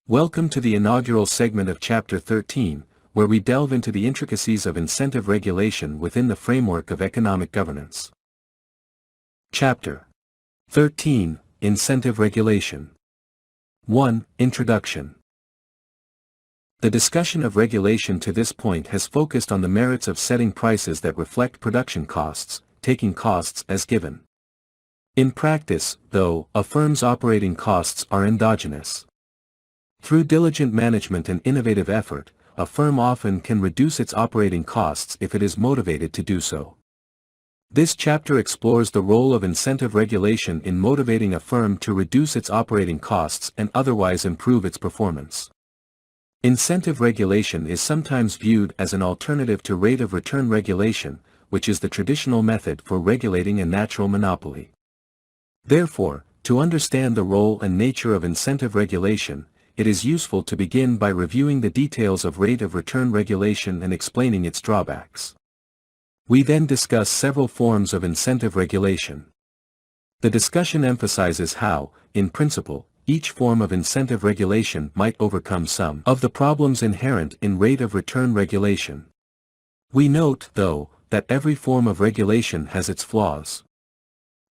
Welcome to the inaugural segment of Chapter 13, where we delve into the intricacies of incentive regulation within the framework of economic governance. Chapter 13, Incentive Regulation. 1. Introduction. The discussion of regulation to this point has focused on the merits of setting prices that reflect production costs, taking costs as given. In practice, though, a firm's operating costs are endogenous. Through diligent management and innovative effort, a firm often can reduce its operating costs if it is motivated to do so. This chapter explores the role of incentive regulation in motivating a firm to reduce its operating costs and otherwise improve its performance. Incentive regulation is sometimes viewed as an alternative to rate of return regulation, which is the traditional method for regulating a natural monopoly. Therefore, to understand the role and nature of incentive regulation, it is useful to begin by reviewing the details of rate of return regulation and explaining its drawbacks. We then discuss several forms of incentive regulation. The discussion emphasizes how, in principle, each form of incentive regulation might overcome some of the problems inherent in rate of return regulation. We note, though, that every form of regulation has its flaws.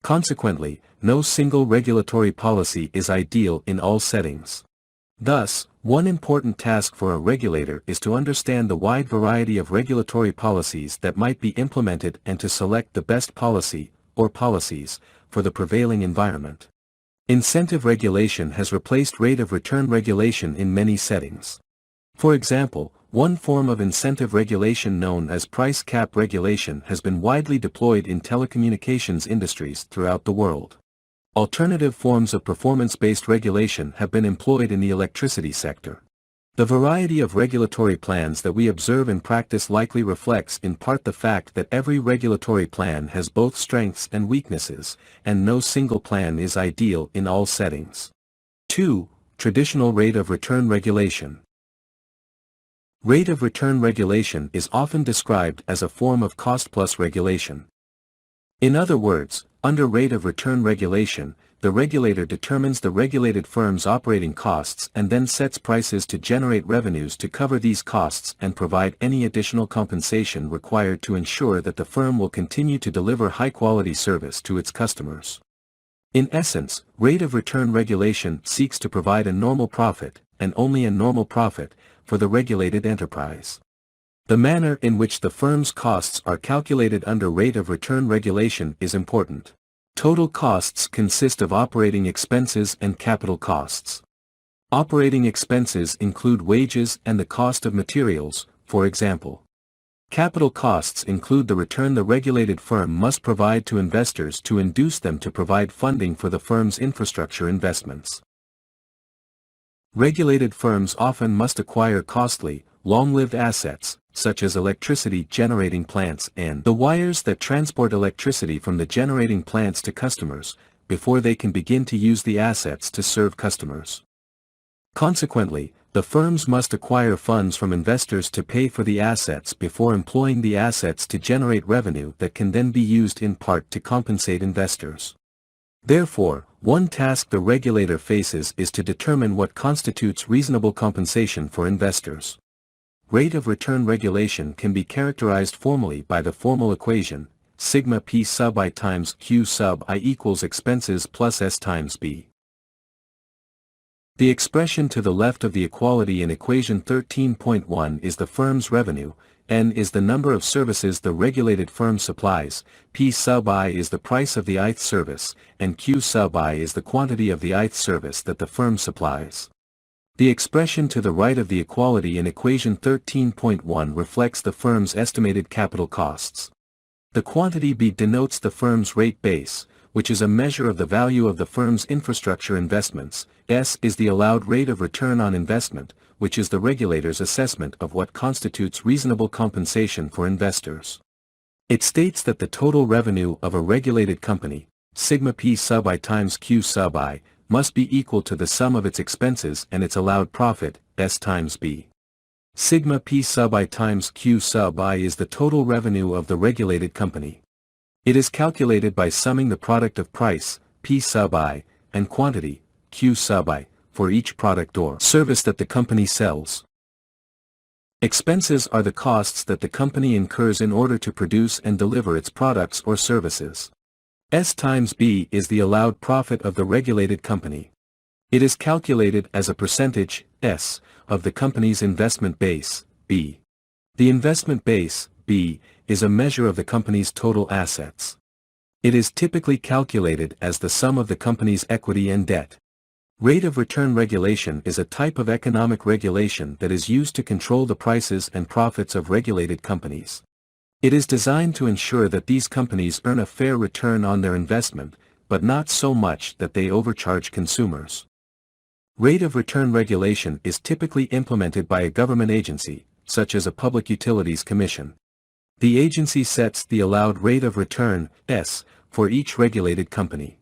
Consequently, no single regulatory policy is ideal in all settings. Thus, one important task for a regulator is to understand the wide variety of regulatory policies that might be implemented and to select the best policy, or policies, for the prevailing environment. Incentive regulation has replaced rate of return regulation in many settings. For example, one form of incentive regulation known as price cap regulation has been widely deployed in telecommunications industries throughout the world. Alternative forms of performance-based regulation have been employed in the electricity sector. The variety of regulatory plans that we observe in practice likely reflects in part the fact that every regulatory plan has both strengths and weaknesses, and no single plan is ideal in all settings. 2. Traditional rate of return regulation. Rate of return regulation is often described as a form of cost-plus regulation. In other words, under rate of return regulation, the regulator determines the regulated firm's operating costs and then sets prices to generate revenues to cover these costs and provide any additional compensation required to ensure that the firm will continue to deliver high-quality service to its customers. In essence, rate of return regulation seeks to provide a normal profit, and only a normal profit, for the regulated enterprise. The manner in which the firm's costs are calculated under rate of return regulation is important. Total costs consist of operating expenses and capital costs. Operating expenses include wages and the cost of materials, for example. Capital costs include the return the regulated firm must provide to investors to induce them to provide funding for the firm's infrastructure investments. Regulated firms often must acquire costly, long-lived assets, such as electricity generating plants and the wires that transport electricity from the generating plants to customers, before they can begin to use the assets to serve customers. Consequently, the firms must acquire funds from investors to pay for the assets before employing the assets to generate revenue that can then be used in part to compensate investors. Therefore, one task the regulator faces is to determine what constitutes reasonable compensation for investors. Rate of return regulation can be characterized formally by the formal equation, sigma p sub I times q sub I equals expenses plus s times b. The expression to the left of the equality in equation 13.1 is the firm's revenue, n is the number of services the regulated firm supplies, p sub I is the price of the ith service, and q sub I is the quantity of the ith service that the firm supplies. The expression to the right of the equality in equation 13.1 reflects the firm's estimated capital costs. The quantity B denotes the firm's rate base, which is a measure of the value of the firm's infrastructure investments. S is the allowed rate of return on investment, which is the regulator's assessment of what constitutes reasonable compensation for investors. It states that the total revenue of a regulated company, sigma p sub I times q sub I, must be equal to the sum of its expenses and its allowed profit, S times B. Sigma p sub I times q sub I is the total revenue of the regulated company. It is calculated by summing the product of price, p sub I, and quantity, q sub I, for each product or service that the company sells. Expenses are the costs that the company incurs in order to produce and deliver its products or services. S times B is the allowed profit of the regulated company. It is calculated as a percentage, S, of the company's investment base, B. The investment base, B, is a measure of the company's total assets. It is typically calculated as the sum of the company's equity and debt. Rate of return regulation is a type of economic regulation that is used to control the prices and profits of regulated companies. It is designed to ensure that these companies earn a fair return on their investment, but not so much that they overcharge consumers. Rate of return regulation is typically implemented by a government agency, such as a Public Utilities Commission. The agency sets the allowed rate of return, S, for each regulated company.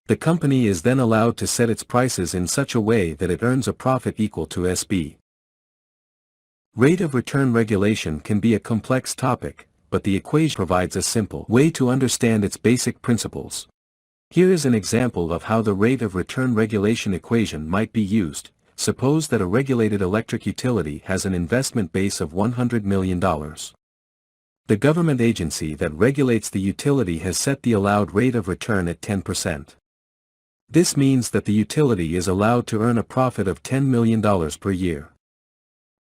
The company is then allowed to set its prices in such a way that it earns a profit equal to SB. Rate of return regulation can be a complex topic, but the equation provides a simple way to understand its basic principles. Here is an example of how the rate of return regulation equation might be used. Suppose that a regulated electric utility has an investment base of $100 million. The government agency that regulates the utility has set the allowed rate of return at 10%. This means that the utility is allowed to earn a profit of $10 million per year.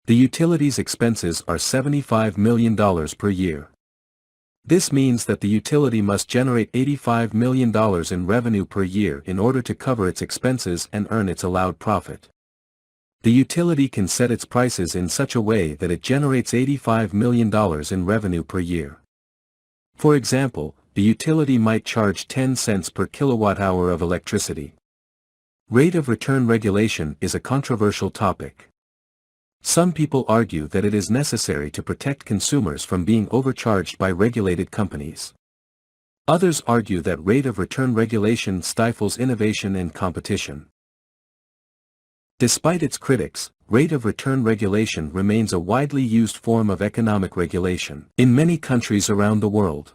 The utility's expenses are $75 million per year. This means that the utility must generate $85 million in revenue per year in order to cover its expenses and earn its allowed profit. The utility can set its prices in such a way that it generates $85 million in revenue per year. For example, the utility might charge 10 cents per kilowatt-hour of electricity. Rate of return regulation is a controversial topic. Some people argue that it is necessary to protect consumers from being overcharged by regulated companies. Others argue that rate of return regulation stifles innovation and competition. Despite its critics, rate of return regulation remains a widely used form of economic regulation in many countries around the world.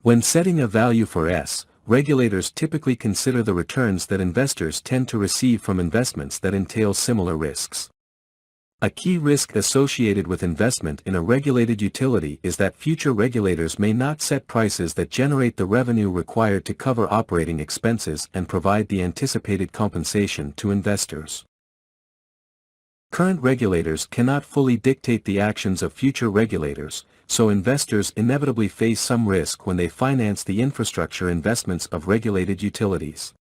When setting a value for S, regulators typically consider the returns that investors tend to receive from investments that entail similar risks. A key risk associated with investment in a regulated utility is that future regulators may not set prices that generate the revenue required to cover operating expenses and provide the anticipated compensation to investors. Current regulators cannot fully dictate the actions of future regulators, so investors inevitably face some risk when they finance the infrastructure investments of regulated utilities.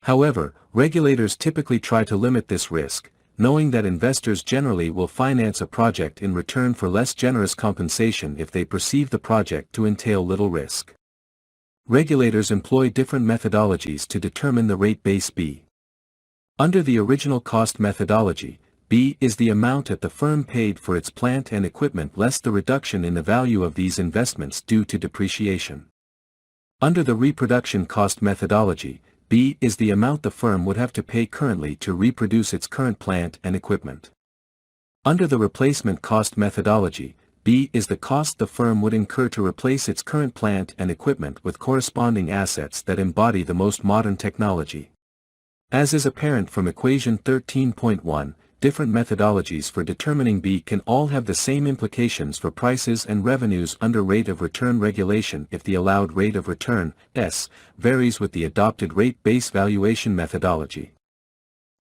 However, regulators typically try to limit this risk, knowing that investors generally will finance a project in return for less generous compensation if they perceive the project to entail little risk. Regulators employ different methodologies to determine the rate base B. Under the original cost methodology, B is the amount that the firm paid for its plant and equipment less the reduction in the value of these investments due to depreciation. Under the reproduction cost methodology, B is the amount the firm would have to pay currently to reproduce its current plant and equipment. Under the replacement cost methodology, B is the cost the firm would incur to replace its current plant and equipment with corresponding assets that embody the most modern technology. As is apparent from equation 13.1, different methodologies for determining B can all have the same implications for prices and revenues under rate of return regulation if the allowed rate of return, S, varies with the adopted rate-based valuation methodology.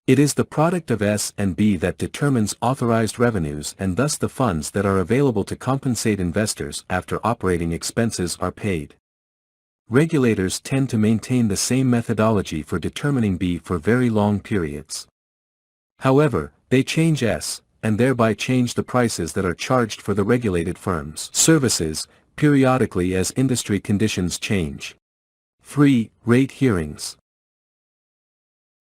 It is the product of S and B that determines authorized revenues and thus the funds that are available to compensate investors after operating expenses are paid. Regulators tend to maintain the same methodology for determining B for very long periods. However, they change S, and thereby change the prices that are charged for the regulated firm's services, periodically as industry conditions change. 3. Rate hearings.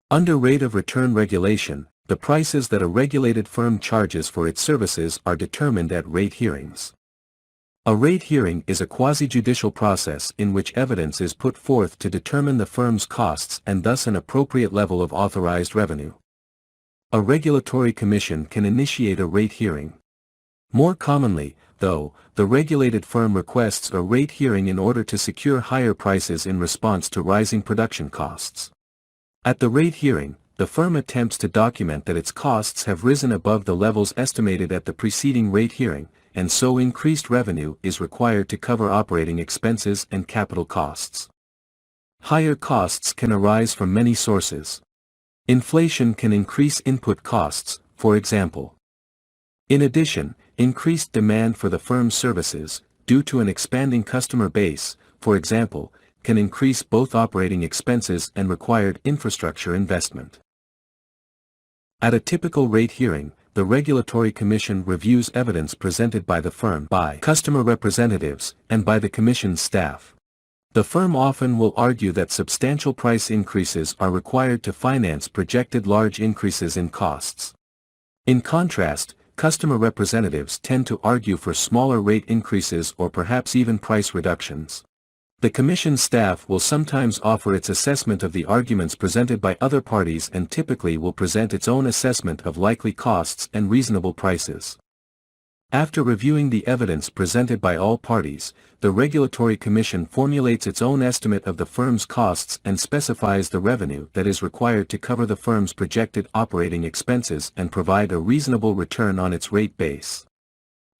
Under rate of return regulation, the prices that a regulated firm charges for its services are determined at rate hearings. A rate hearing is a quasi-judicial process in which evidence is put forth to determine the firm's costs and thus an appropriate level of authorized revenue. A regulatory commission can initiate a rate hearing. More commonly, though, the regulated firm requests a rate hearing in order to secure higher prices in response to rising production costs. At the rate hearing, the firm attempts to document that its costs have risen above the levels estimated at the preceding rate hearing, and so increased revenue is required to cover operating expenses and capital costs. Higher costs can arise from many sources. Inflation can increase input costs, for example. In addition, increased demand for the firm's services, due to an expanding customer base, for example, can increase both operating expenses and required infrastructure investment. At a typical rate hearing, the Regulatory Commission reviews evidence presented by the firm, by customer representatives, and by the Commission's staff. The firm often will argue that substantial price increases are required to finance projected large increases in costs. In contrast, customer representatives tend to argue for smaller rate increases or perhaps even price reductions. The Commission staff will sometimes offer its assessment of the arguments presented by other parties and typically will present its own assessment of likely costs and reasonable prices. After reviewing the evidence presented by all parties, the Regulatory Commission formulates its own estimate of the firm's costs and specifies the revenue that is required to cover the firm's projected operating expenses and provide a reasonable return on its rate base.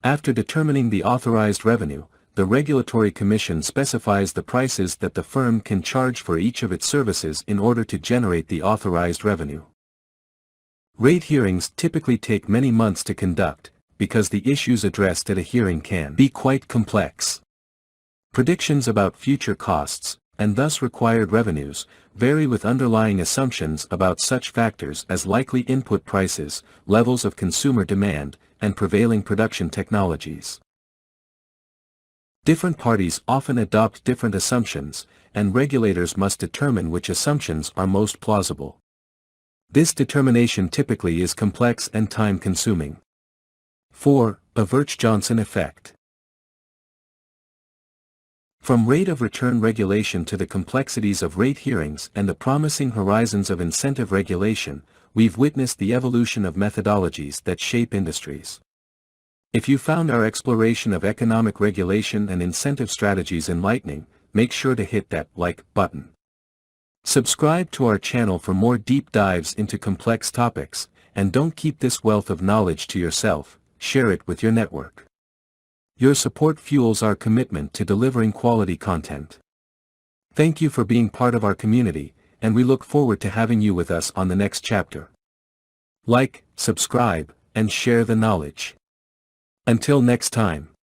After determining the authorized revenue, the Regulatory Commission specifies the prices that the firm can charge for each of its services in order to generate the authorized revenue. Rate hearings typically take many months to conduct, because the issues addressed at a hearing can be quite complex. Predictions about future costs, and thus required revenues, vary with underlying assumptions about such factors as likely input prices, levels of consumer demand, and prevailing production technologies. Different parties often adopt different assumptions, and regulators must determine which assumptions are most plausible. This determination typically is complex and time-consuming. 4. A Virch-Johnson effect. From rate of return regulation to the complexities of rate hearings and the promising horizons of incentive regulation, we've witnessed the evolution of methodologies that shape industries. If you found our exploration of economic regulation and incentive strategies enlightening, make sure to hit that like button. Subscribe to our channel for more deep dives into complex topics, and don't keep this wealth of knowledge to yourself, share it with your network. Your support fuels our commitment to delivering quality content. Thank you for being part of our community, and we look forward to having you with us on the next chapter. Like, subscribe, and share the knowledge. Until next time.